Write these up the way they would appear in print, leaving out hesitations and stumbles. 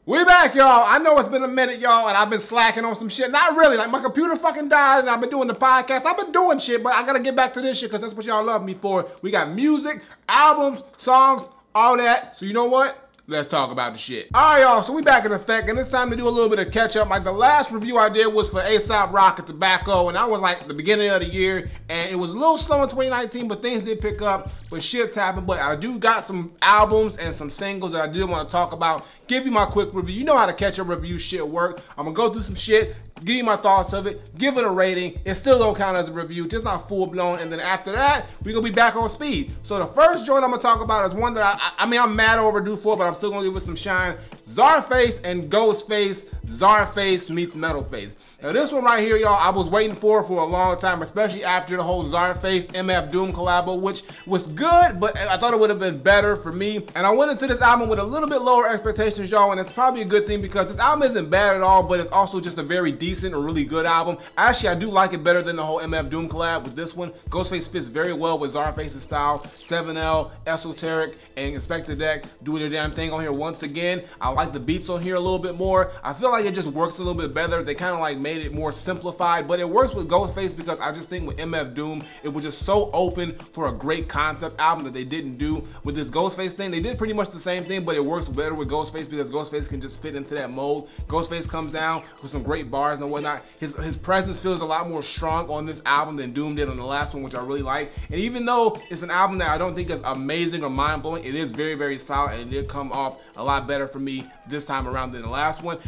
We back, y'all. I know it's been a minute, y'all, and I've been slacking on some shit. Not really. Like, my computer fucking died, and I've been doing the podcast. I've been doing shit, but I gotta get back to this shit, because that's what y'all love me for. We got music, albums, songs, all that. So you know what? Let's talk about the shit. All right, y'all, so we back in effect, and it's time to do a little bit of catch up. Like, the last review I did was for A$AP Rocky Tobacco, and that was like the beginning of the year, and it was a little slow in 2019, but things did pick up, but shit's happened. But I do got some albums and some singles that I do want to talk about, give you my quick review. You know how to catch up review shit work. I'm gonna go through some shit, give you my thoughts of it, give it a rating. It still don't count as a review, just not full blown. And then after that, we're gonna be back on speed. So the first joint I'm gonna talk about is one that I mean, I'm mad overdue for, but I'm still gonna give it some shine. CZARFACE and Ghostface, CZARFACE meets Metal Face. Now this one right here, y'all, I was waiting for a long time, especially after the whole CZARFACE MF Doom collabo, which was good, but I thought it would have been better for me. And I went into this album with a little bit lower expectations, y'all, and it's probably a good thing because this album isn't bad at all, but it's also just a very decent or really good album. Actually, I do like it better than the whole MF Doom collab with this one. Ghostface fits very well with CZARFACE's style. 7L, Esoteric, and Inspector Deck doing their damn thing on here once again. I like the beats on here a little bit more. I feel like it just works a little bit better. They kind of like made it more simplified, but it works with Ghostface because I just think with MF Doom, it was just so open for a great concept album that they didn't do with this Ghostface thing. They did pretty much the same thing, but it works better with Ghostface because Ghostface can just fit into that mold. Ghostface comes down with some great bars and whatnot. His presence feels a lot more strong on this album than Doom did on the last one, which I really like. And even though it's an album that I don't think is amazing or mind-blowing, it is very, very solid, and it did come off a lot better for me this time around than the last one.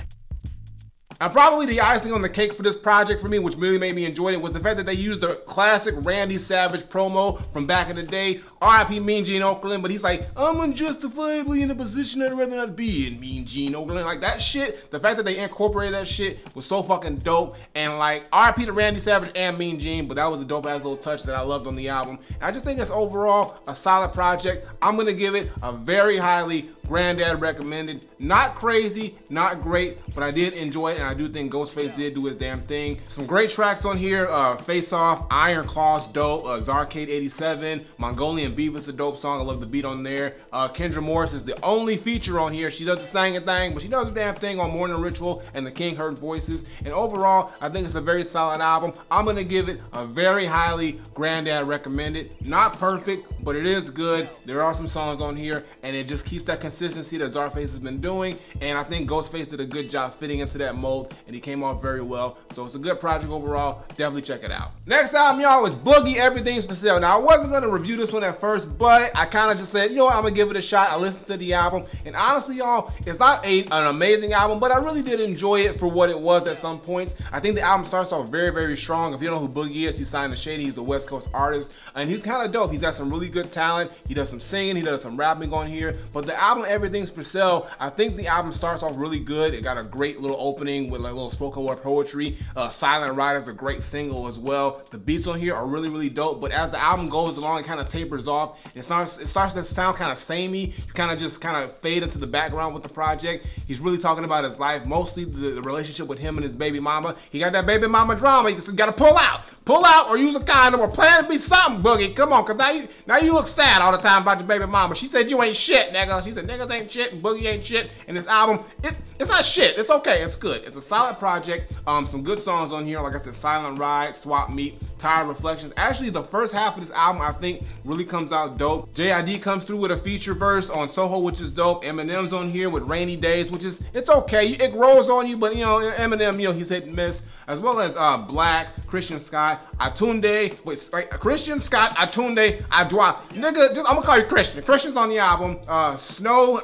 And probably the icing on the cake for this project for me, which really made me enjoy it, was the fact that they used the classic Randy Savage promo from back in the day. R.I.P. Mean Gene Okerlund, but he's like, I'm unjustifiably in a position I'd rather not be in, Mean Gene Okerlund. Like, that shit, the fact that they incorporated that shit was so fucking dope. And like, R.I.P. to Randy Savage and Mean Gene, but that was a dope ass little touch that I loved on the album. And I just think it's overall a solid project. I'm gonna give it a very highly Granddad recommended. Not crazy, not great, but I did enjoy it, and I do think Ghostface did do his damn thing. Some great tracks on here. Face Off, Iron Claw's dope. Zarcade 87, Mongolian Beef is a dope song. I love the beat on there. Kendra Morris is the only feature on here. She doesn't sing a thing, but she does a damn thing on Morning Ritual and the King Heard Voices. And overall, I think it's a very solid album. I'm gonna give it a very highly Granddad recommended. Not perfect, but it is good. There are some songs on here, and it just keeps that consistency that CZARFACE has been doing. And I think Ghostface did a good job fitting into that mold, and he came off very well. So it's a good project overall. Definitely check it out. Next album, y'all, is Boogie, Everything's for Sale. Now, I wasn't gonna review this one at first, but I kind of just said, you know what, I'm gonna give it a shot. I listened to the album, and honestly, y'all, it's not an amazing album, but I really did enjoy it for what it was at some points. I think the album starts off very, very strong. If you don't know who Boogie is, he's signed to Shady. He's a West Coast artist, and he's kind of dope. He's got some really good talent. He does some singing, he does some rapping on here, but the album, Everything's for Sale, I think the album starts off really good. It got a great little opening with like a little spoken word poetry. Silent Rider's a great single as well. The beats on here are really, really dope, but as the album goes along, it kind of tapers off. It starts to sound kind of samey. You kind of just fade into the background with the project. He's really talking about his life, mostly the relationship with him and his baby mama. He got that baby mama drama. You just gotta pull out or use a condom or plan to be something, Boogie. Come on, cause now you look sad all the time about your baby mama. She said you ain't shit, nigga. She said niggas ain't shit and Boogie ain't shit. And this album, it's not shit. It's okay. It's good. It's a solid project. Some good songs on here. Like I said, Silent Ride, Swap Meet, Tired Reflections. Actually, the first half of this album, I think, really comes out dope. JID comes through with a feature verse on Soho, which is dope. Eminem's on here with Rainy Days, which is, it's okay. It grows on you, but you know, Eminem, you know, he's hit and miss. As well as Black, Christian Scott, Atunde, Christian Scott, Atunde, Adwa. Nigga, I'm gonna call you Christian. Christian's on the album. Snow,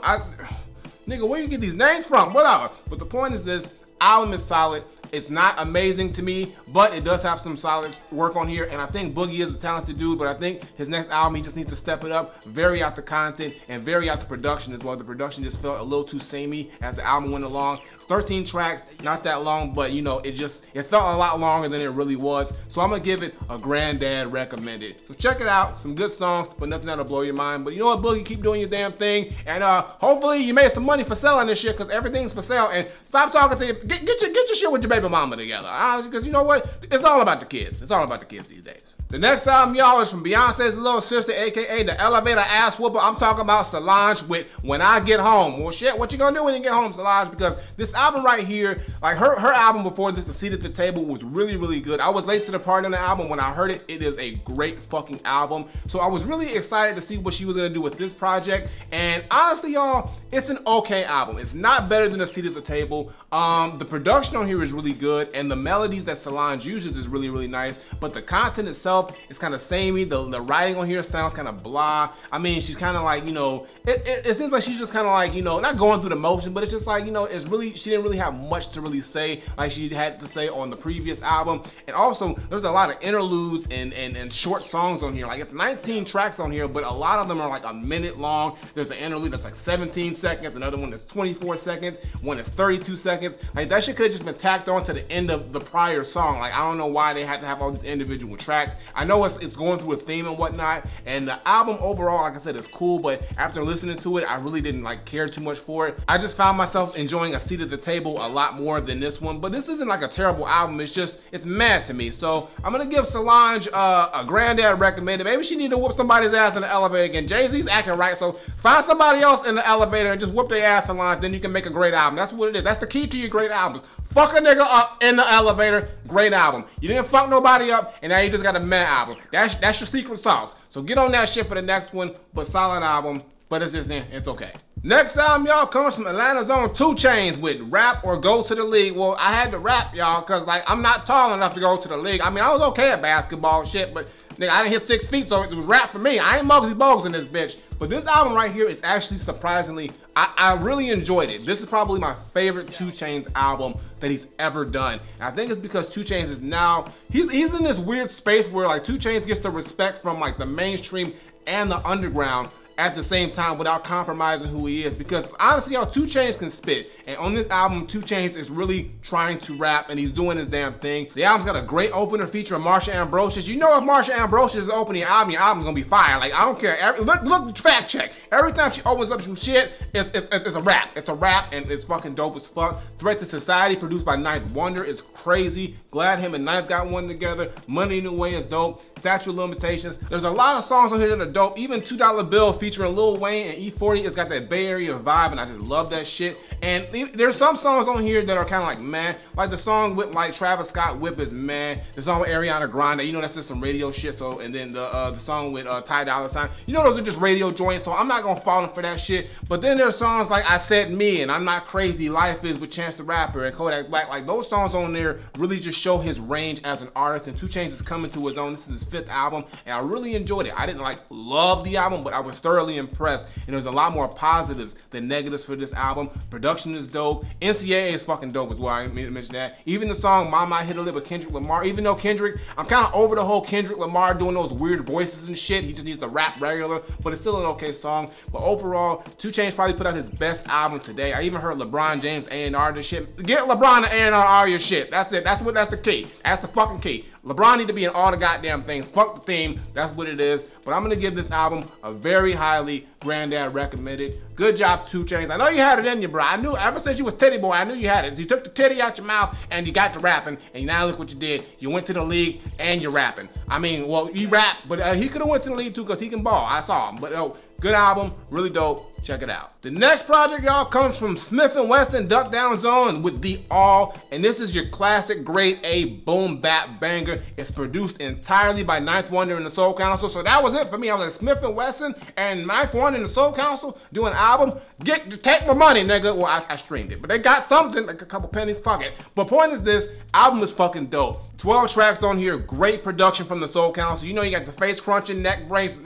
nigga, where you get these names from? Whatever. But the point is this, album is solid. It's not amazing to me, but it does have some solid work on here, and I think Boogie is a talented dude, but I think his next album, he just needs to step it up, vary out the content, and vary out the production as well. The production just felt a little too samey as the album went along. 13 tracks, not that long, but you know, it felt a lot longer than it really was. So I'm gonna give it a Granddad recommended. So check it out, some good songs, but nothing that'll blow your mind. But you know what, Boogie, keep doing your damn thing, and hopefully you made some money for selling this shit, because everything's for sale. And stop talking to get your shit with your baby mama together, because you know what, it's all about the kids. It's all about the kids these days. The next album, y'all, is from Beyonce's little sister, aka the elevator ass whooper. I'm talking about Solange with When I Get Home. Well, shit, what you gonna do when you get home, Solange? Because this album right here, like her album before this, The Seat at the Table, was really, really good. I was late to the party on the album. When I heard it, it is a great fucking album. So I was really excited to see what she was gonna do with this project. And honestly, y'all, it's an okay album. It's not better than The Seat at the Table. The production on here is really good, and the melodies that Solange uses is really, really nice. But the content itself is kind of samey. The writing on here sounds kind of blah. I mean, she's kind of like, you know, it seems like she's just kind of like, you know, not going through the motion, but it's just like, you know, it's really, she didn't really have much to really say like she had to say on the previous album. And also, there's a lot of interludes and short songs on here. Like, it's 19 tracks on here, but a lot of them are like a minute long. There's an interlude that's like 17 seconds, another one that's 24 seconds, one is 32 seconds. Like, that shit could have just been tacked on to the end of the prior song. Like, I don't know why they had to have all these individual tracks. I know it's going through a theme and whatnot, and the album overall, like I said, is cool, but after listening to it, I really didn't like care too much for it. I just found myself enjoying A Seat at the Table a lot more than this one, but this isn't like a terrible album. It's just, it's mad to me. So I'm gonna give Solange a Granddad recommended. Maybe she need to whoop somebody's ass in the elevator again. Jay-Z's acting right, so find somebody else in the elevator and just whoop their ass, Solange, then you can make a great album. That's what it is. That's the key to your great albums. Fuck a nigga up in the elevator, great album. You didn't fuck nobody up, and now you just got a mad album. That's your secret sauce. So get on that shit for the next one, but solid album, but it's just, it's okay. Next album, y'all, comes from Atlanta's own 2 Chainz with Rap or Go to the League. Well, I had to rap, y'all, because, like, I'm not tall enough to go to the league. I mean, I was okay at basketball and shit, but, nigga, I didn't hit 6 feet, so it was rap for me. I ain't Muggsy Bogues in this bitch. But this album right here is actually surprisingly, I really enjoyed it. This is probably my favorite 2 Chainz album that he's ever done. And I think it's because 2 Chainz is now, he's in this weird space where, like, 2 Chainz gets the respect from, like, the mainstream and the underground at the same time without compromising who he is, because honestly, y'all, 2 Chainz can spit, and on this album, 2 Chainz is really trying to rap, and he's doing his damn thing. The album's got a great opener featuring Marsha Ambrosius. You know, if Marsha Ambrosius is opening your album's gonna be fire. Like, I don't care. Look, fact check. Every time she opens up some shit, it's a rap. It's a rap, and it's fucking dope as fuck. Threat to Society, produced by Ninth Wonder, is crazy. Glad him and Ninth got one together. Money in the Way is dope. Statute of Limitations. There's a lot of songs on here that are dope. Even $2 Bill featuring Lil Wayne and E40, it's got that Bay Area vibe, and I just love that shit. And there's some songs on here that are kind of like meh, like the song with like Travis Scott, Whip, is meh. The song with Ariana Grande, you know, that's just some radio shit. So, and then the song with Ty Dolla $ign, you know, those are just radio joints, so I'm not gonna fall for that shit. But then there's songs like I Said Me and I'm Not Crazy, Life Is with Chance the Rapper and Kodak Black. Like, those songs on there really just show his range as an artist, and 2 Chainz is coming to his own. This is his 5th album, and I really enjoyed it. I didn't like love the album, but I was thoroughly impressed, and there's a lot more positives than negatives for this album. Production is dope. NCAA is fucking dope as well. I didn't mention that. Even the song Mama I Hit a Lick with Kendrick Lamar, even though Kendrick, I'm kind of over the whole Kendrick Lamar doing those weird voices and shit. He just needs to rap regular, but it's still an okay song. But overall, 2 Chainz probably put out his best album today. I even heard LeBron James A&R this shit. Get LeBron to A&R your shit. That's it. That's the key. That's the fucking key. LeBron need to be in all the goddamn things. Fuck the theme. That's what it is. But I'm gonna give this album a very highly Granddad recommended. Good job, 2 Chainz. I know you had it in you, bro. I knew ever since you was Titty Boy, I knew you had it. You took the titty out your mouth and you got to rapping, and now look what you did. You went to the league and you're rapping. I mean, well, you rap, but he could have went to the league too because he can ball. I saw him. But good album, really dope. Check it out. The next project, y'all, comes from Smif-N-Wessun, Duck Down Zone with The All, and this is your classic grade A boom bap banger. It's produced entirely by Ninth Wonder and the Soul Council, so that was it for me. I was like, Smif-N-Wessun and Ninth Wonder and the Soul Council do an album. Take my money, nigga. Well, I streamed it, but they got something, like a couple pennies, fuck it. But point is this, album is fucking dope. 12 tracks on here, great production from the Soul Council. You know, you got the face crunching, neck brace,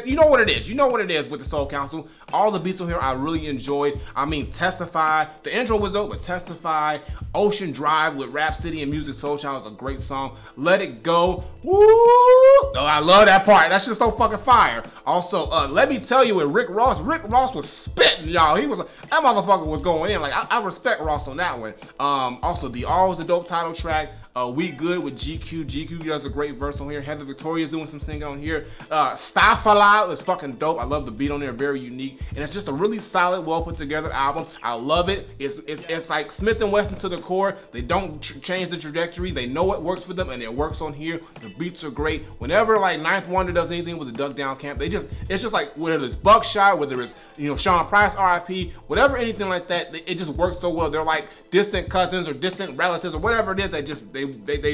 you know what it is. You know what it is with the Soul Council. All the beats on here I really enjoyed. I mean, Testify, the intro was dope, but Testify, Ocean Drive with Rap City and Music Soul Child is a great song. Let It Go, woo! Oh, I love that part. That's just so fucking fire. Also, Let Me Tell You with Rick Ross was spitting, y'all. That motherfucker was going in. Like, I respect Ross on that one. Also, The All was a dope title track. We Good with GQ. GQ does a great verse on here. Heather Victoria's doing some singing on here. Stafala is fucking dope. I love the beat on there, very unique. And it's just a really solid, well put together album. I love it. It's like Smif-N-Wessun to the core. They don't change the trajectory. They know what works for them, and it works on here. The beats are great. Whenever like Ninth Wonder does anything with the Duck Down Camp, it's just like whether it's Buckshot, whether it's Sean Price, RIP, whatever, anything like that, it just works so well. They're like distant cousins or distant relatives or whatever it is. They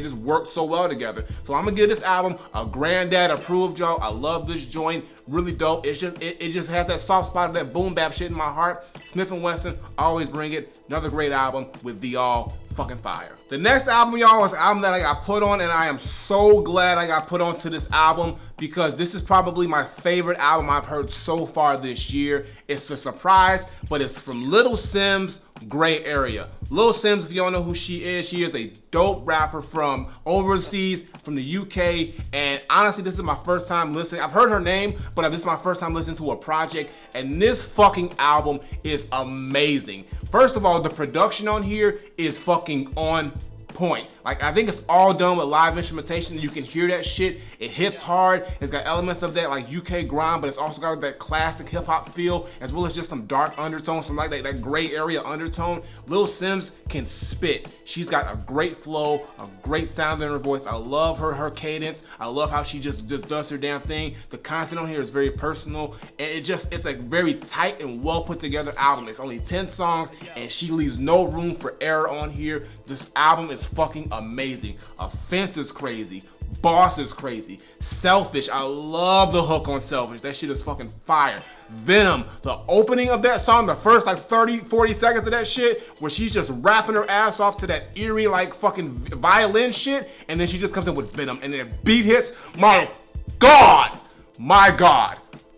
just work so well together. So I'm gonna give this album a Granddad approved, y'all. I love this joint. Really dope. It just has that soft spot of that boom bap shit in my heart. Smif-N-Wessun, always bring it. Another great album with the all fucking fire. The next album, y'all, is an album that I got put on, and I am so glad I got put onto this album because this is probably my favorite album I've heard so far this year. It's a surprise, but it's from Little Simz, Gray Area. Lil Simz, if you don't know who she is a dope rapper from overseas, from the UK, and honestly, this is my first time listening. I've heard her name, but this is my first time listening to a project, and this fucking album is amazing. First of all, the production on here is fucking on point. Like, I think it's all done with live instrumentation. You can hear that shit. It hits hard. It's got elements of that like UK grind, but it's also got that classic hip hop feel, as well as just some dark undertones, some like that gray area undertone. Lil Simz can spit. She's got a great flow, a great sound in her voice. I love her cadence. I love how she just does her damn thing. The content on here is very personal, and it's a very tight and well put together album. It's only 10 songs, and she leaves no room for error on here. This album is fucking amazing. Offense is crazy. Boss is crazy. Selfish, I love the hook on Selfish. That shit is fucking fire. Venom, the opening of that song, the first like 30-40 seconds of that shit, where she's just rapping her ass off to that eerie like fucking violin shit, and then she just comes in with Venom, and then beat hits. My God,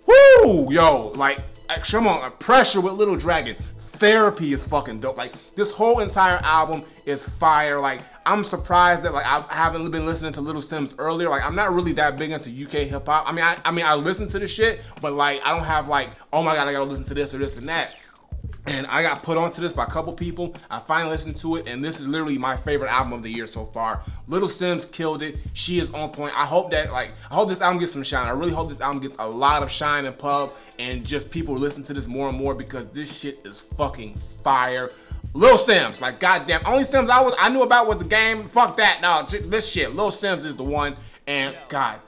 woo, yo, like come on, Pressure with Little Dragon. Therapy is fucking dope. Like, this whole entire album is fire. Like, I'm surprised that like I haven't been listening to Little Simz earlier. Like, I'm not really that big into UK hip hop. I mean I listen to the shit, but like I don't have like, oh my God, I gotta listen to this or this and that. And I got put onto this by a couple people. I finally listened to it, and this is literally my favorite album of the year so far. Little Simz killed it. She is on point. I hope this album gets some shine. I really hope this album gets a lot of shine and pub, and just people listen to this more and more, because this shit is fucking fire. Lil Simz, like goddamn, only Simz I knew about was the game. Fuck that, no, this shit. Lil Simz is the one, and God.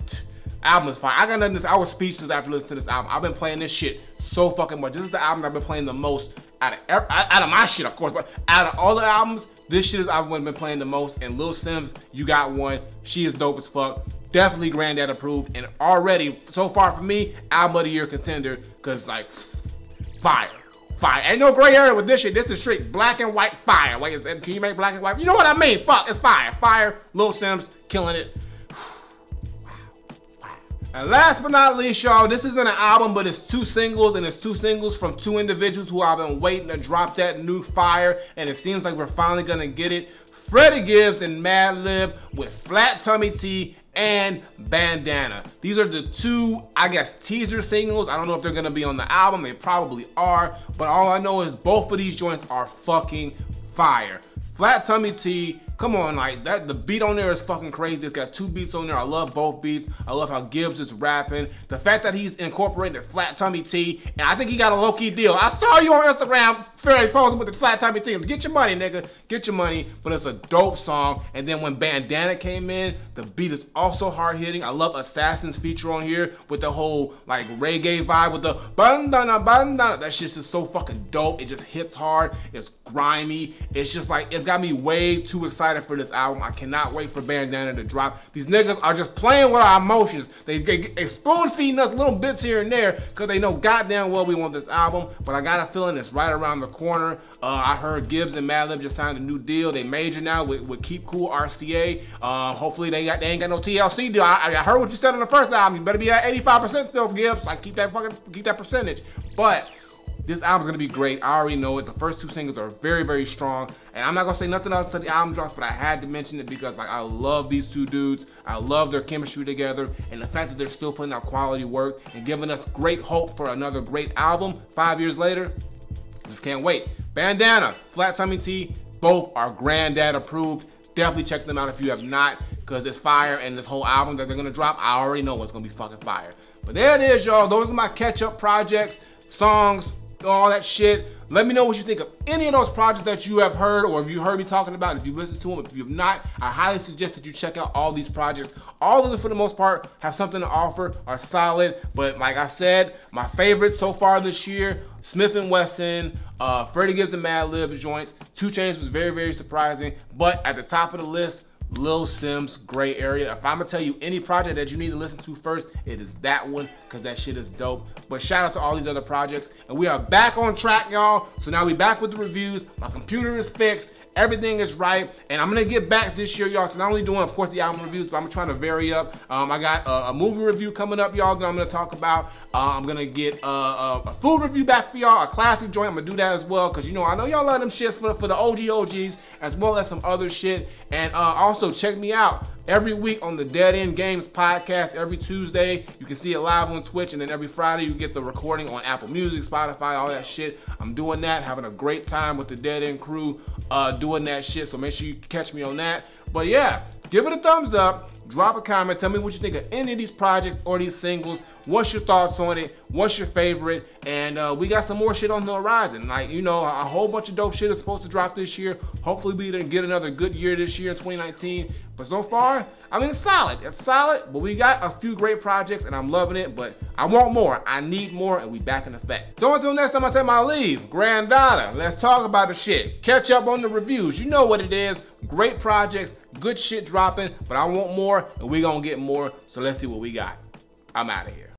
Album is fire. I got nothing to say. I was speechless after listening to this album. I've been playing this shit so fucking much. This is the album I've been playing the most out of my shit, of course, but out of all the albums, this shit is the album I've been playing the most. And Lil Simz, you got one. She is dope as fuck. Definitely Granddad approved, and already so far for me, album of the year contender, because like fire. Fire. Ain't no gray area with this shit. This is straight black and white fire. Wait, can you make black and white? You know what I mean? Fuck, it's fire. Fire. Lil Simz killing it. And last but not least, y'all, this isn't an album, but it's 2 singles, and it's 2 singles from 2 individuals who I've been waiting to drop that new fire, and it seems like we're finally gonna get it. Freddie Gibbs and Madlib with Flat Tummy Tea and Bandana. These are the 2, I guess, teaser singles. I don't know if they're gonna be on the album. They probably are, but all I know is both of these joints are fucking fire. Flat Tummy Tea, come on, like that, the beat on there is fucking crazy. It's got 2 beats on there. I love both beats. I love how Gibbs is rapping. The fact that he's incorporated Flat Tummy Tea, and I think he got a low-key deal. I saw you on Instagram, Freddie, posing with the Flat Tummy Tea. Get your money, nigga. Get your money. But it's a dope song. And then when Bandana came in, the beat is also hard-hitting. I love Assassin's feature on here with the whole like reggae vibe with the bandana, bandana. That shit is so fucking dope. It just hits hard. It's grimy. It's just like, it's got me way too excited for this album. I cannot wait for Bandana to drop. These niggas are just playing with our emotions. They spoon feeding us little bits here and there because they know goddamn well we want this album. But I got a feeling it's right around the corner. I heard Gibbs and Madlib just signed a new deal. They major now with Keep Cool RCA. Hopefully they ain't got no TLC deal. I heard what you said on the first album. You better be at 85% still, Gibbs. Like keep that percentage. But this album's gonna be great. I already know it. The first 2 singles are very, very strong. And I'm not gonna say nothing else until the album drops, but I had to mention it because like I love these 2 dudes. I love their chemistry together, and the fact that they're still putting out quality work and giving us great hope for another great album 5 years later. Just can't wait. Bandana, Flat Tummy Tea, both are Granddad approved. definitely check them out if you have not, because it's fire, and this whole album that they're gonna drop, I already know it's gonna be fucking fire. But there it is, y'all. Those are my catch-up projects, songs, all that shit. Let me know what you think of any of those projects that you have heard, or if you heard me talking about, if you listened to them. If you have not, I highly suggest that you check out all these projects. All of them, for the most part, have something to offer, are solid. But like I said, my favorites so far this year, Smif-N-Wessun, Freddie, Gibbs, and Madlib joints. 2 Chainz was very, very surprising. But at the top of the list, Lil Simz, Gray Area. If I'm gonna tell you any project that you need to listen to first, it is that one, because that shit is dope. But shout out to all these other projects. And we are back on track, y'all. So now we back with the reviews. My computer is fixed. Everything is right. And I'm gonna get back this year, y'all. So not only doing, of course, the album reviews, but I'm trying to vary up. I got a movie review coming up, y'all, that I'm gonna talk about. I'm gonna get a food review back for y'all, a classic joint. I'm gonna do that as well, because, you know, I know y'all love them shits for the OGs, as well as some other shit. And also check me out every week on the Dead End Games podcast. Every Tuesday, you can see it live on Twitch, and then every Friday, you get the recording on Apple Music, Spotify, all that shit. I'm doing that, having a great time with the Dead End crew, doing that shit, so make sure you catch me on that. But yeah, give it a thumbs up, drop a comment, tell me what you think of any of these projects or these singles. What's your thoughts on it? What's your favorite? And we got some more shit on the horizon. Like, you know, a whole bunch of dope shit is supposed to drop this year. Hopefully we didn't get another good year this year, 2019. But so far, I mean, it's solid. It's solid, but we got a few great projects, and I'm loving it, but I want more. I need more, and we back in effect. So until next time I take my leave, Granddad, let's talk about the shit. Catch up on the reviews. You know what it is. Great projects, good shit dropping, but I want more, and we gonna get more, so let's see what we got. I'm out of here.